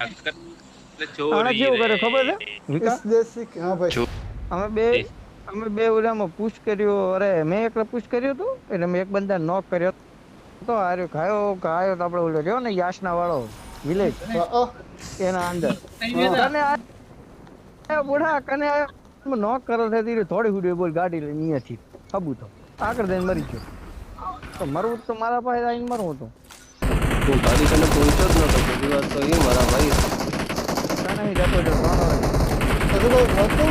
આને કેવું કરે ખબર છે इस વિકા देश से हाँ भाई અમે બે અમે બે ઓલામાં પુશ કર્યો અરે મેં એકલો પુશ કર્યું હતું એટલે મેં એક બંદા નોક કર્યો તો આર્યો ખાયો ખાયો તો આપણે ઓલો રહ્યો ને યાસના વાળો વિલેજ એના અંદર કને આયો બુઢા કને આયો નોક કરો છે ધીરે થોડી હુડી બોલ ગાડી લઈને અહીંયાથી હબુ તો આગળ જઈને મરી ગયો તો મરવું તો મારા પાસે આવીને મરવું હતું તું ગાડી કને પહોંચ્યો જ નતો બીજી વાત તો એ મારા ભાઈ કને જતો હતો अरे भाई भागो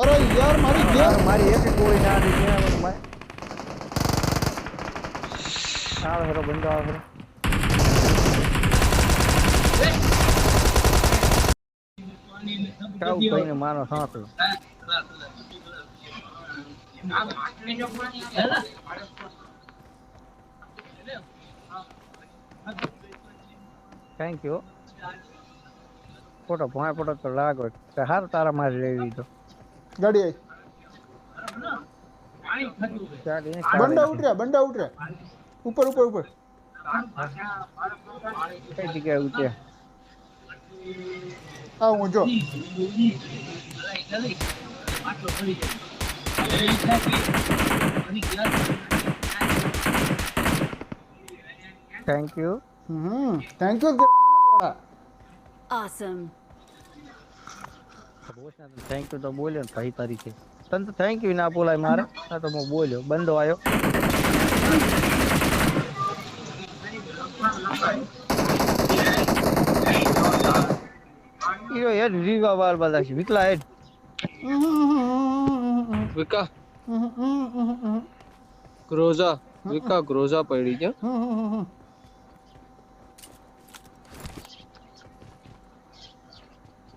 अरे यार मारी गया મારી એક ગોળી ના આવી આવે હેરો બંદો આવે કાઉ કઈને મારો સાંતો થેન્ક યુ ફોટો ભોય ફોટો તો લાગો હાર તારા મારી લેવી તો गाड़ी आई बंदा उठ रहा ऊपर ऊपर ऊपर કઈ જગ્યાએ ઉતરે आओ मुझो thank you thank you Awesome. Boss ના થેન્ક યુ તો બોલ્યો ને ભાઈ તારીખે તને તો થેન્ક યુ ના બોલાય મારે આ તો હું બોલ્યો બંધો આવ્યો ઈરો હેડ રીવા બાર બધા છે વિકલા હેડ વિકા ગ્રોઝા વિકા ગ્રોઝા પડી ગયા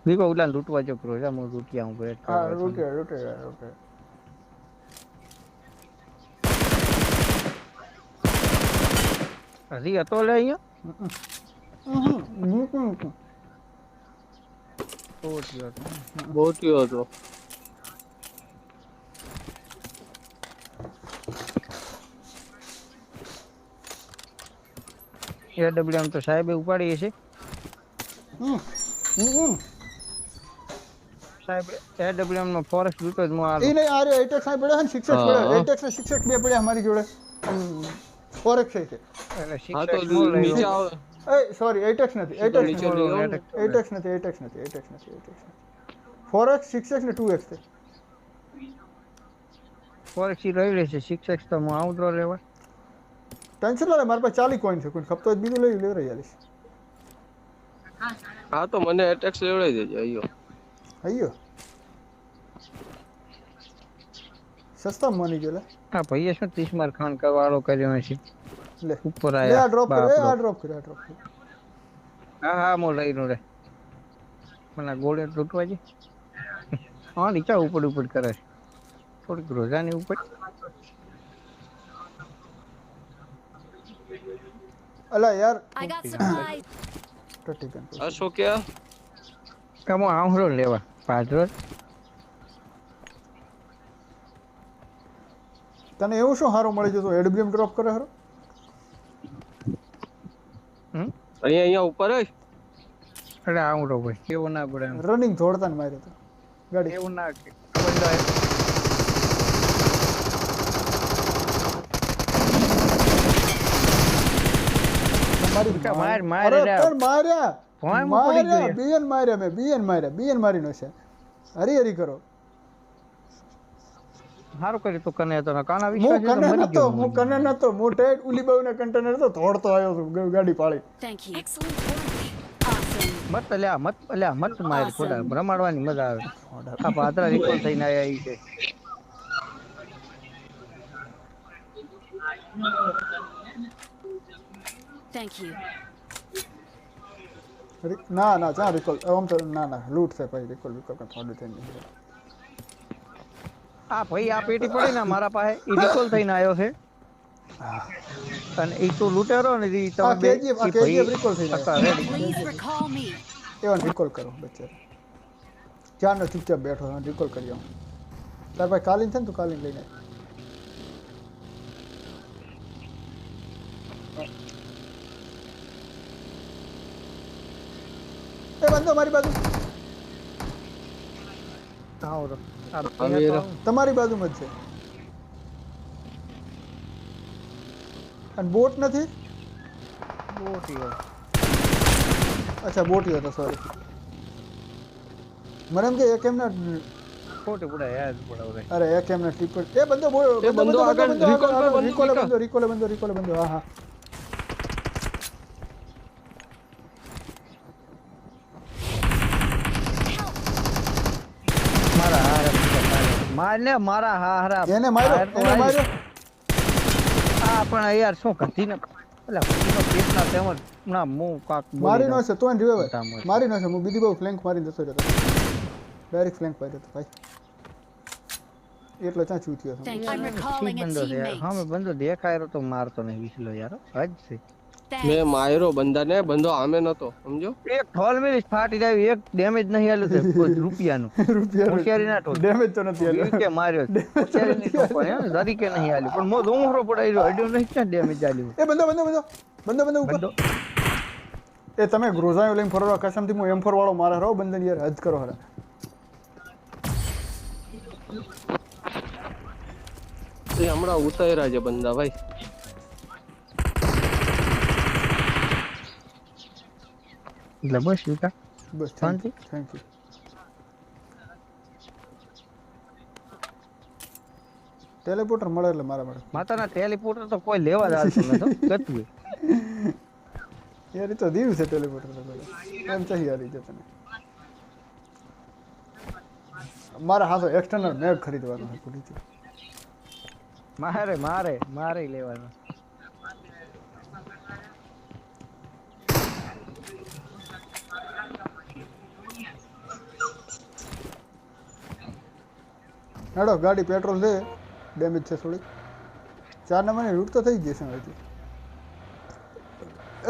વિકો ઉલા લૂટવા જો કરો જા હું લૂટિયા હું કરે हाँ रुके હજી હતો લે અહીંયા તો થયો બહુ થયો હતો એડબ્લ્યુએમ તો સાહેબે ઉપાડી છે સાહેબ એડબ્લ્યુએમ નો ફોરેસ્ટ લૂટો જ આ ये नहीं आ रहे एटेक्स में पड़े हैं शिक्षक पड़े एटेक्स में शिक्षक भी पड़े हमारी जोड़े फॉरेक्स है એટલે હા તો શિક્ષક નીચે આવ ए सॉरी एटेक्स नहीं एटेक्स नहीं फॉरेक्स शिक्षक ने 2x थे ફોરેસ્ટ રહી રહેશે શિક્ષક તો હું આવું તો લેવા टेंशन ना ले हमारे पास 40 कॉइन है कोई खपतो बीजो ले ले रही है હા તો મને એટેક્સ લેવડાવી દેજો અయ్యో अयो सस्ता मानी गेला હા ભઈએ શું 30 માર ખાન કરવાળો કર્યો છે ले ઉપર ले આયા आ ड्रॉप कर બાપ आ રો. ड्रॉप कर હા હા મો લઈ નો રે મને ગોળે લૂટવા છે હા નીચે ઉપર ઉપર કરે છે થોડીક રોજાની ઉપર अला यार I got supplies. तो ठीक है આ શું કે કમો આવરો લેવા પાછળ તને એવું શું હારો મળી જતો એડબ્લ્યુએમ ડ્રોપ કરે હારો અહીંયા અહીંયા ઉપર જ અરે આવરો ભાઈ કેવું ના પડે એમ. રનિંગ દોડતા ને માર્યો તો ગાડી એવું ના કે બંદો આયો. મારી કે માર માર અરે રે પણ માર્યા ભોંય માં પડી ગયો માર્યા બીએન માર્યા મેં બીએન મારીનો છે હરી હરી કરો સારું કર્યું તું કને તો કાના હું વિશ્વાસ કને મરી નતો ગયો હું કને નતો હું ટેટ ઉલીબાઉના કન્ટેનર તો દોડતો આવ્યો તો ગાડી પાડી Thank you. Excellent work. Awesome. મત માર ખોડા રમાડવાની મજા આવે આ પાત્રા રિકોલ થઈને આયા ઈ છે Thank you. ના ના જા રિકોલ આમ તો ના ના લૂટ છે ભાઈ રિકોલ કા થોડી થઈ નહીં આ ભાઈ આ પેટી પડી ને મારા પાસે ઈ રિકોલ થઈને આવ્યો છે અને ઈ તો લૂટેરો ને ઈ આ તમે બે કેજીએફ રિકોલ થઈ હતા જાય ready. Please recall me. એવન રિકોલ કરો બચ્ચા ચારનો ચૂપચાપ બેઠો રિકોલ કરી આવું તાર ભાઈ કાલીન છે ને તું કાલીન લઈને બંધો મારી બાજુ આવો તો આ આવી બે તો રહ્યો. તમારી બાજુમાં જ છે અને બોટ નથી બોટીઓ અચ્છા બોટી હતો સોરી મને એમ કે એક એમના ખોટી પુડા યાદ પડાવે અરે એક એમના ટીપર એ બંધો એ બંધો આગળ recall પર બંધો, રિકોલ બંધો હા હા મારા હારા મારને મારા હારા એને માર્યો એને માર્યો આ પણ યાર શું કધી ને એટલે કધીનો પેટના તેમજ ના મું કાક મારી નો છે તો રિવાઈવ મોટામાં. મારી નો છે હું બીજી બાજુ ફ્લેંક મારીને જતો રહ્યો ડાયરેક્ટ ફ્લેંક માર્યો હતો ભાઈ એટલો ક્યાં ચૂ થયો Thank you. I'm recalling a બંધો છે યાર teammate. હા મેં બંધો દેખાયો તો મારતો નહીં વિસલો યાર હજ છે મેં Thanks. માર્યો બંદાને બંધો આમે નતો સમજો એક ઠોલ મિલી ફાટી જાય એક ડેમેજ નહીં આલ્યું તે કોઈ રૂપિયાનું હોશિયારી ના ઠોલ ડેમેજ તો નથી આલ્યો કે માર્યો હોશિયારી નહીં ઠોકો હે જરીકે નહીં આલ્યું પણ મો ડુંગરો પડાઈ રહ્યો અડ્યો નહીં ક્યાં ડેમેજ આલ્યું એ બંધો ઉપર બંધો એ તમે ગ્રોઝાયો લઈને ફરવા કસમથી હું M4 વાળો મારા રહો બંધન યાર હદ કરો હરા એ હમણાં ઉતાર્યા છે બંદા ભાઈ એટલે બસ વિકા બસ શાંતિ? થેન્ક યુ ટેલિપોર્ટર મળે એટલે મારા મળે માતાના ટેલિપોર્ટર તો કોઈ લેવા જ આવતું નતું ગતું યાર એ તો દીવ છે ટેલિપોર્ટર તો બધા એમ ચાહી યારી છે તને મારા હાથો એક્સટર્નલ મેગ ખરીદવાનો છે પૂરી છે મારે લેવાનો હેડો ગાડી પેટ્રોલ દે ડેમેજ છે થોડી 4 નંબરની રૂટ તો થઈ ગઈ છે હજી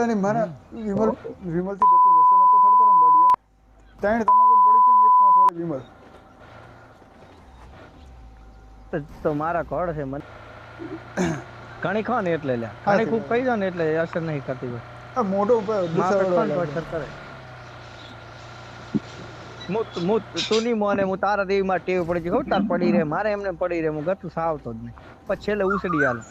અને મારા વિમલ થી ગતું રસ્તો નતો થડતો ને ગાડીએ ત્રણ તમાકુ પડી છે ને એક પાંચ વાળી વિમલ તો મારા ઘર છે મને ઘણી ખો ને એટલે લ્યા ઘણી ખૂબ કહી દો ને એટલે અસર નહીં કરતી હોય આ મોઢો ઉપર મારે દુસરો કોણ અસર કરે તું નહીં મોને હું તારા દેવી માં ટેવ પડી ગઈ તાર પડી રહે મારે એમને પડી રહે હું ગતું સાવતો જ નહીં પછી છેલ્લે ઉસડી આલું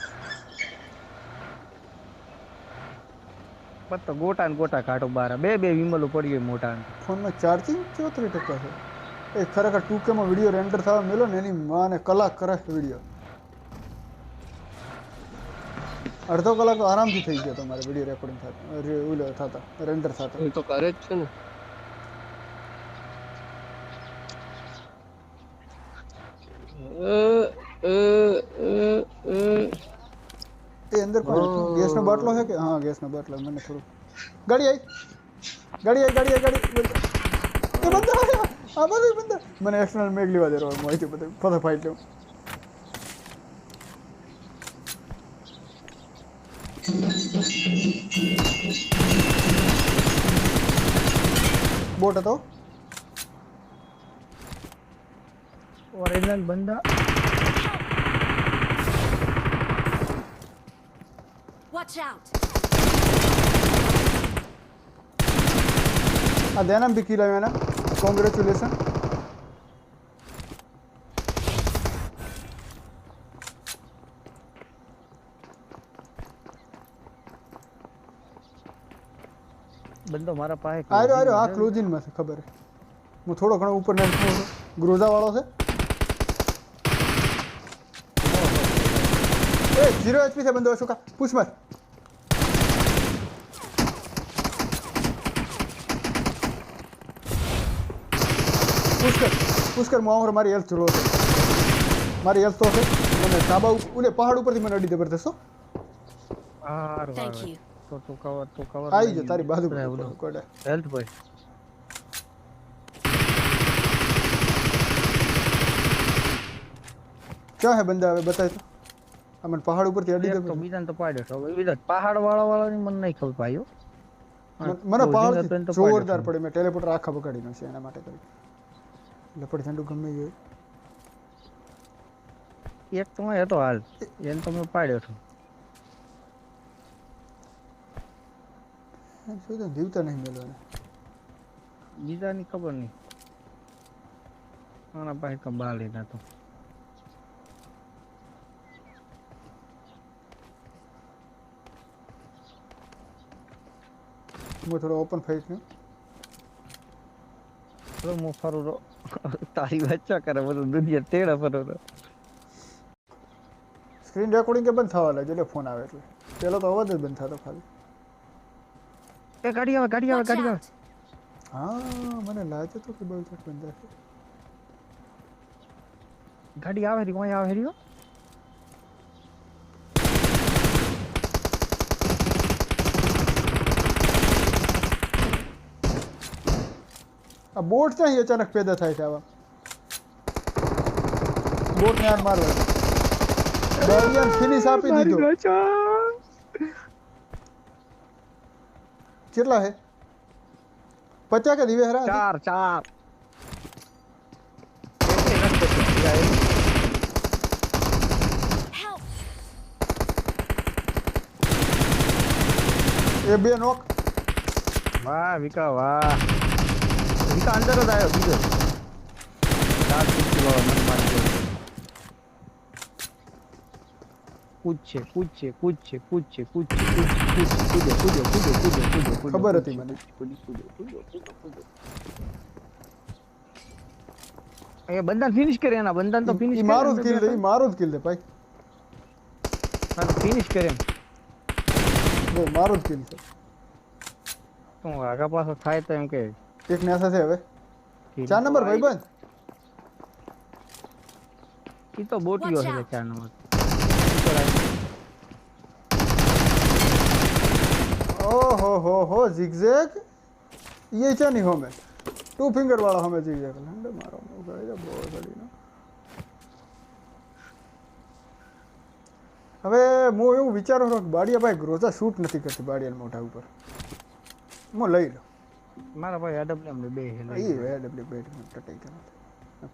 પછી તો ગોટા ને ગોટા કાઢો બાર બે વિમલો પડી ગઈ મોટા ફોનમાં ચાર્જિંગ 34% છે એ ખરેખર 2K માં વિડિયો રેન્ડર થવા મેલો ને એની માને કલાક કરે છે વિડિયો અડધો કલાક તો આરામથી થઈ ગયો તમારે વિડિયો રેકોર્ડિંગ થતા રેન્ડર થતા એ તો કરે જ છે ને એ અંદર કોણ ગેસનો બાટલો છે કે હા ગેસનો બાટલો મને થોડું ગાડી આવી એ બંધ આ બધું બંધ મને એક્સટર્નલ મેગ લેવા દે રો માહિતી બધું ફોટો ફાઈટ લઉં બોટ હતો ઓરિજિનલ બંદા Watch out. આ દેનામ ભી કિલ આવ્યો એના કોંગ્રેચ્યુલેશન બંદો મારા પાસે આર્યો આ ક્લોઝિંગ માં છે ખબર છે હું થોડો ઘણો ઉપર નાખ્યો છું ગ્રોઝા વાળો છે એ 0 HP છે બંદો અશોકા પુશ માર પુશ કર મોહર મારી હેલ્થ રો છે મારી હેલ્થ તો છે મને સાબા ઉલે પહાડ ઉપરથી મને અડી જબરદસ્ત હો Thank you. તો કવર આવી જો તારી બાજુ કોડે હેલ્થ ભાઈ ક્યાં હે બંદા હવે બતાય તો અમને પહાડ ઉપરથી અડી તો જબરદસ્ત બીજાને તો પાડ્યો તો હવે બીજા પહાડ વાળાની મને નહીં ખબર પાયો મને પહાડ તો જોરદાર પડે મેં ટેલિપોર્ટર આખા બગાડી નાખશે એના માટે કરી લપડ ઝંડુ ગમે ગયો એક તો હતો હાલ એને તો મેં પાડ્યો હતો શું તો જીવતા નહીં મેળવાને બીજાની ખબર નહીં. આના પાસે તો બાલ એના તો હું થોડો ઓપન ફાઈટ ને હું ફરું તો તારી બચ્ચા કરે બધું દુનિયા તેડા ફરો તો. સ્ક્રીન રેકોર્ડિંગ કે બંધ થવા લાગે એટલે ફોન આવે એટલે પેલો તો અવાજ જ બંધ થતો ખાલી. એ ગાડી આવે ગાડી આવે Watch ગાડી આવે. out! હા મને લાગે તો કે બહુ ચક બંધ છે. ગાડી આવે રી કોઈ આવે રી. આ બોટ ક્યાં અચાનક પેદા થાય છે આવા બોટ ને યાર મારવા ગાર્ડિયન ફિનિશ આપી દીધો. કેટલા હે 50 કે દીવે હરા ચાર ચાર Help! એ બે નોક. વાહ વિકા વાહ વિકા અંદર જ આવ્યો બીજો 4 કિલો મન મારી ગયો. પૂછે પૂછે પૂછે પૂછે પૂછે પૂછે કૂદે કૂદે કૂદે કૂદે કૂદે ખબર હતી મને. એ બંદન ફિનિશ કરે એના બંદન તો ફિનિશ ઈ મારું જ કિલ દે ઈ મારું જ કિલ દે ભાઈ ફિનિશ કરે એમ જો મારું જ કિલ છે. તો આગા પાછો થાય તો એમ કે એક ને છે હવે 4 નંબર ભાઈબંધ. ઈ તો બોટીઓ છે 4 નંબર. ઓહો હો zigzag ये क्या नहीं हो मैं 2 फिंगर वाला हमें zigzag लंडे मारो गाड़ी बહુ ગાડી નો. હવે હું એવું વિચારું છું કે બાડિયા ભાઈ ગ્રોઝા શૂટ નથી કરતી બાડિયા મોઢા ઉપર હું લઈ લો મારા ભાઈ AWM ને બે હે એ એડબ્લ્યુ બેટ ટટાઈ કરો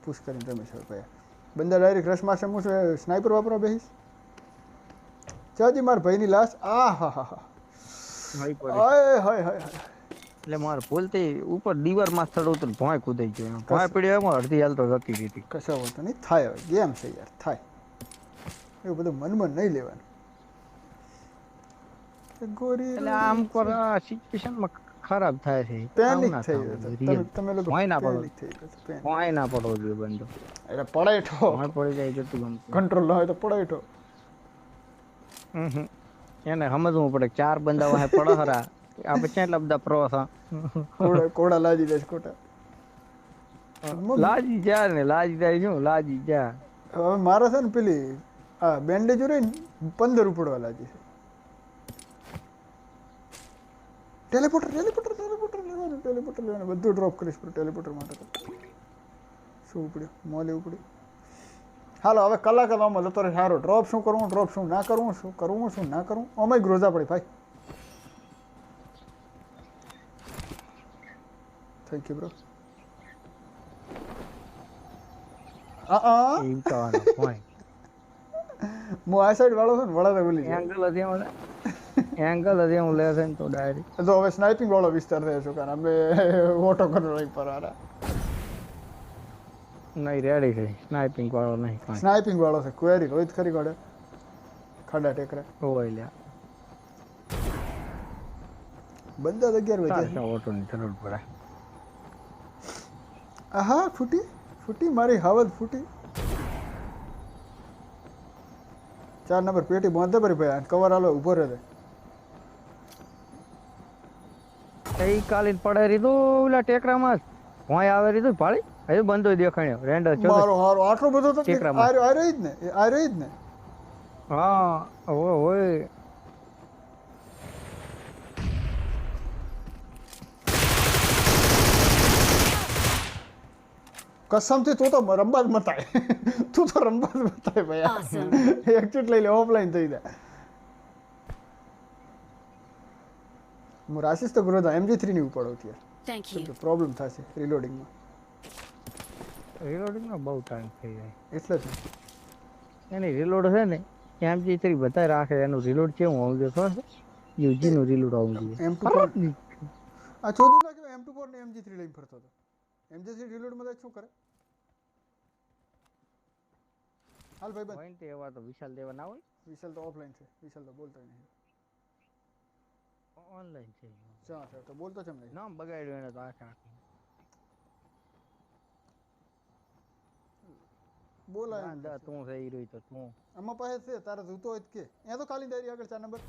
પુશ કરીને રમે છે ભાઈ બંદા ડાયરેક્ટ રશ મારશે હું સ્નાઈપર વાપરવા બેહીશ ચાજી માર ભાઈની લાશ આ હા હા હા હાઈ પડે હાય હાય હાય એટલે માર બોલતી ઉપર દીવાર માં સ્થળ ઉતર ભોંય કૂદાઈ ગયો ભોંય પડ્યો એમાં અડધી હાલ તો જતી રહી હતી. કશા હોતો નહીં થાય હવે ગેમ છે યાર થાય એવું બધું મનમાં નહીં લેવાનું. ગોરી એટલે આમ પર સિચ્યુએશન માં ખરાબ થાય છે. પેનિક આવું ના થઈ થવું ગયો જોઈએ. તમે લોકો ભોંય ના પડો panic થઈ ગયો છે, panic. ભોંય ના પડવો જોઈએ બંધો એટલે પડાય ઠો ભોંય પડી જાય જતું ગમતું. કંટ્રોલ ના હોય તો પડાય ઠો એને સમજવું પડે કે 4 બંદા વાહે પડો હરા આપણે કેટલા બધા પ્રો હતા. કોડા લાજી દે કોટા લાજી જા ને લાજી જાય શું લાજી જા. હવે મારે છે ને પેલી આ બેન્ડેજ રહી ને 15 ઉપડવા લાગી છે. ટેલિપોર્ટર લેવાનું બધું ડ્રોપ કરીશ પર ટેલિપોર્ટર માટે તો શું ઉપડ્યું મોલે ઉપડ્યું. હાલો હવે કલાક જ આમાં જતો રહે સારો ડ્રોપ શું કરવું ડ્રોપ શું ના કરવું શું કરવું શું ના કરવું આમાં ગ્રોઝા પડી ભાઈ. Thank you bro. એવું થવાનું ભોંય હું આ સાઈડ વાળો છું ને વડા તો ભૂલી જાય. એંગલ હતી હું લે છે ને તો ડાયરેક્ટ તો હવે સ્નાઇપિંગ વાળો વિસ્તાર થયો છું કારણ અમે ઓટો કંટ્રોલ પર આરા નહીં રેડી છે સ્નાઇપિંગ વાળો નહીં કાંઈ સ્નાઇપિંગ વાળો છે ક્વેરી રોહિત ખરી ગોડે ખાડા ટેકરા હોય લ્યા બંદા 11 વાગે તારે ઓટોની જરૂર પડે. આહા ફૂટી મારી હાવત ફૂટી 4 નંબર પેટી બાંધે પરી ભાઈ કવર આલો ઊભો રહે એ કાલીન પડે રીધું ઓલા ટેકરામાં ભોંય આવે રીધું ભાળી હજુ બંધો દેખાણ્યો રેન્ડર છો મારો હારો આટલો બધો તો ટેકરામાં. આ રહી જ ને આ રહી જ ને હા હોય કસમથી તું તો રંબા જ મતાય તું તો રંબા જ મતાય ભાઈ Awesome. એક ચીટ લઈ લે ઓફલાઈન થઈ જાય. હું રાશિસ તો ગ્રોધા MG3 ની ઉપાડો ત્યાં Thank you. પ્રોબ્લેમ થશે રિલોડિંગમાં રિલોડિંગમાં બહુ ટાઈમ થઈ જાય. એટલે જ એની રિલોડ છે ને MG3 બધા રાખે એનું રિલોડ કેવું હોવું જોઈએ ખબર છે યુજી નું રિલોડ હોવું જોઈએ. M2 આ ચોદું ના કેવાય M24 ને MG3 લઈને ફરતો હતો. MG3 રિલોડ માં શું કરે? હાલ ભાઈ બંધ. પોઈન્ટ એવા તો વિશાલ દેવા ના હોય, વિશાલ તો ઓફલાઈન છે. વિશાલ તો બોલતો નહીં. ઓનલાઈન છે. ચા છે તો બોલતો છે નહીં. નામ બગાડ્યું એને તો આખા. બોલાય ના તું થઈ રહ્યો તો તું આમાં પાસે છે તારે જોતો હોય તો કે અહીંયા તો ખાલી દારી આગળ 4 નંબર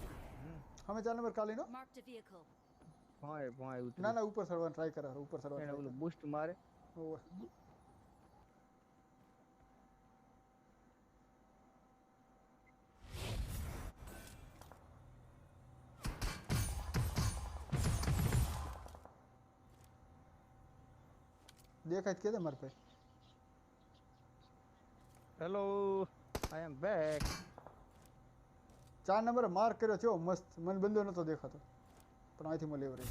અમે 4 નંબર ખાલી નો Marked a vehicle. ભાઈ ભાઈ ઉતરી ના ના ઉપર ચડવાનું ટ્રાય કરે ઉપર એને ચડવાનું ઓલું બૂસ્ટ મારે. ઓવે દેખાય કે દે માર ભાઈ હેલો આઈ એમ બેક. 4 નંબર માર્ક કર્યો છે મસ્ત મને બંદો નતો દેખાતો પણ અહીંથી મને લેવરે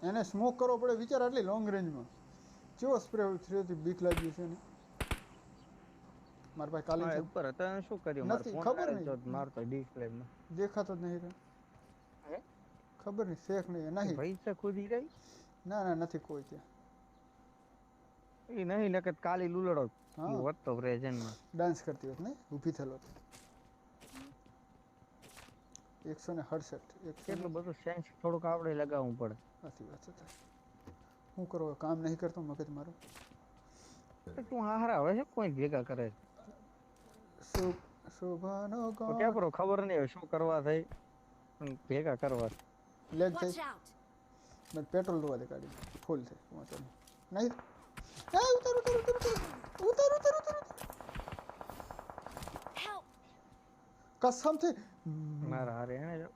એને સ્મોક કરવો પડે વિચાર આટલી લોંગ રેન્જમાં કેવો સ્પ્રે થ્રીથી બીક લાગી છે ને મારા પાસે કાલી છે ઉપર હતા શું કર્યું નથી, ખબર નહીં. મારતો ડિસ્પ્લે માં દેખાતો જ નહીં રે હે ખબર નહીં શેખ નહીં નહીં ભાઈ છે ખુદી રહી ના ના નથી કોઈ ત્યાં એ નહીં નકર કાલી લુલડો હા. વધતો પ્રેઝન્ટ માં ડાન્સ કરતી હોત ને ઊભી થયેલો હતો 168 કેટલું બધું સેન્સ થોડુંક આપણે લગાવવું પડે. સાચી વાત છે હું કરો કામ નહીં કરતો મગજ મારો તું હારા આવે છે કોઈ ભેગા કરે શોભાનો તો ક્યાં પર ખબર નહીં હવે શું કરવા થઈ પણ ભેગા કરવા લેગ Watch થઈ out! મને પેટ્રોલ દોવા દે ગાડી ફૂલ છે પહોંચો નહીં એ ઉતાર ઉતાર ઉતાર ઉતાર ઉતાર ઉતાર Help! કસમથી મારા હારે એને જો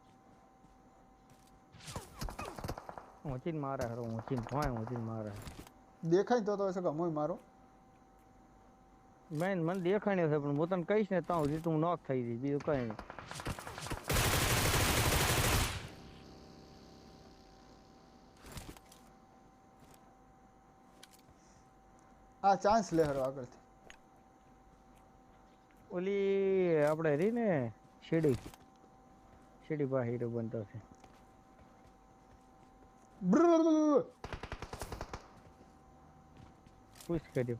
ઊંચીને મારે હારો ઊંચીને ભાઈ ઊંચીને મારે દેખાય તો હશે કે મોય મારો મેન મને દેખાણ્યો છે પણ હું તને કહીશ ને ત્યાં સુધી તું નોક થઈ જઈશ બીજું કઈ નહીં. આ ચાન્સ લે હરો આગળથી ઓલી આપણે રહી ને સીડી પાસે હીરો બનતો છે. પુશ કર્યો.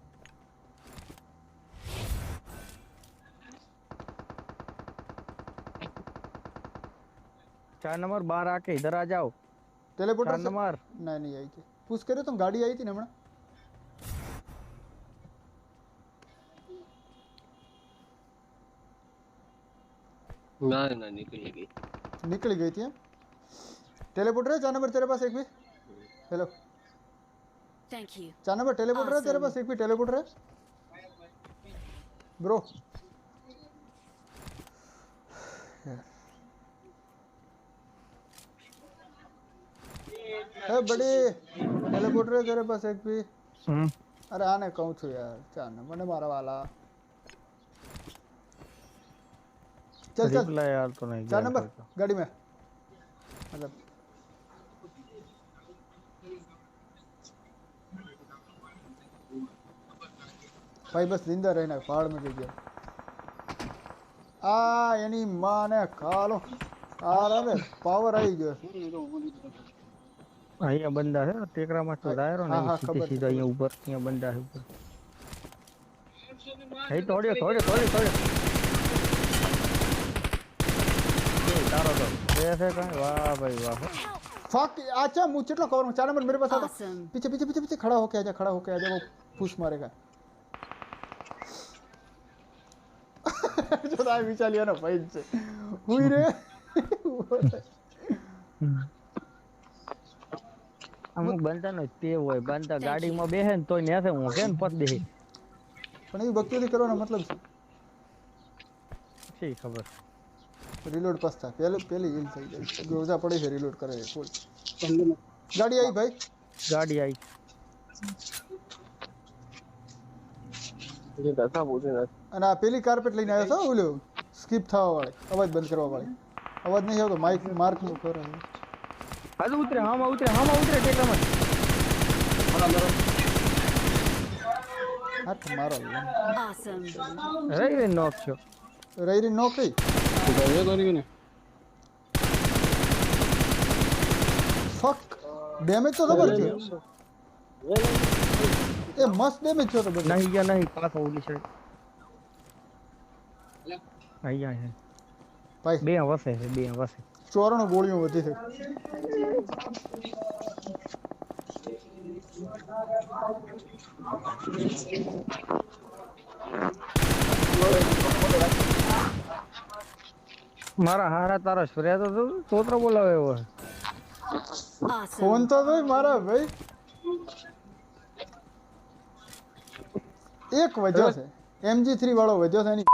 चार नंबर बाहर आके इधर आ जाओ. ટેલિપોર્ટર 4 नंबर ના નહીં આવી કે પુશ કર્યો તો ગાડી આવી હતી ને હમણાં ना ना निकली गई. निकल गई थी टेलीपोर्टर है 4 नंबर तेरे पास एक भी hello Thank you. 4 number teleporter है तेरे Awesome. पास एक भी टेलीपोर्टर है ब्रो है बड़ी टेलीपोर्टर है तेरे पास एक भी अरे आने कहूँ छू यार 4 नंबर ने मारा वाला चल चल रिप्लाई यार तो नहीं 4 नंबर गाड़ी में मतलब भाई बस जिंदा रहना पहाड़ में गिर गया आ यानी माँ ने खालो आ रे पावर आई गयो અહીંયા બંદા છે ટેકરામાં તો દાયરો ને હા, હા, સીધે ખબર સીધો છે. અહીંયા ઉપર અહીંયા બંદા છે ઉપર. એ તોડ્યો એ તારો તો એ છે કાંઈ વાહ ભાઈ વાહ. फक अच्छा मुझे चटलो कवर में 4 नंबर मेरे पास आता Awesome. पीछे पीछे पीछे पीछे खड़ा होके आजा वो पुश मारेगा जो दाई बिचा लिया ना भाई से हुई रे અમુક બંદાનો તે હોય બંદા ગાડીમાં બેહે ને તોય નેસે હું કેમ પત દે પણ એ ભક્તિ કરવાનો મતલબ છે શી ખબર. रिलोड पस्ता पहले हिल થઈ જાય રોજા પડે છે રિલોડ કરે છે ફૂલ ગાડી આવી ભાઈ ગાડી આવી ये दसा पूछे ना. અને આ પેલી કાર્પેટ લઈને આવ્યો છો ઓલો સ્કીપ થવા વાળી અવાજ બંધ કરવા વાળી અવાજ નહીં આવતો માઇક માર્ક નું કરે હાલો ઉતરે હામાં ઉતરે ટેકરામાં હાથ મારો Awesome. રહી નોક છો રહી નોકરી ફક ડેમેજ તો ખબર છે એ મસ્ત ડેમેજ થયો તો બધો નહીં ગયા નહીં પાછો ઓલી સાઈડ અહીંયા છે ભાઈ બે વસે છે બે વસે 94 ગોળીઓ વધી છે મારા હારા તારા સૂર્યા તો સ્તોત્ર બોલાવે એવો Awesome. ફોન તો જોઈ મારા ભાઈ એક વજ્યો છે MG3 વાળો વજ્યો છે એની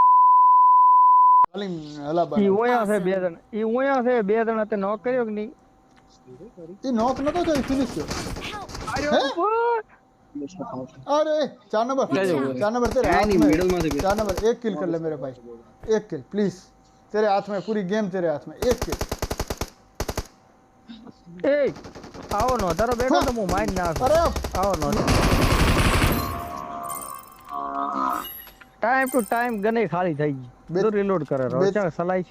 ખાલી હલાબા ઈ ઓયા છે બે જણા તે નોક કર્યો કે નહીં એ નોક નતો તો ફિનિશ થયો अरे 4 नंबर तेरे हाथ में 4 नंबर एक किल कर ले मेरे भाई एक किल प्लीज तेरे हाथ में पूरी गेम तेरे हाथ में एक किल એ આવો નો તારો બેટો તો હું મારી નાખ अरे આવો નો ટાઈમ ટુ ટાઈમ ગને ખાલી થઈ ગઈ બધું રીલોડ કરે બે- રોચા સલાઈ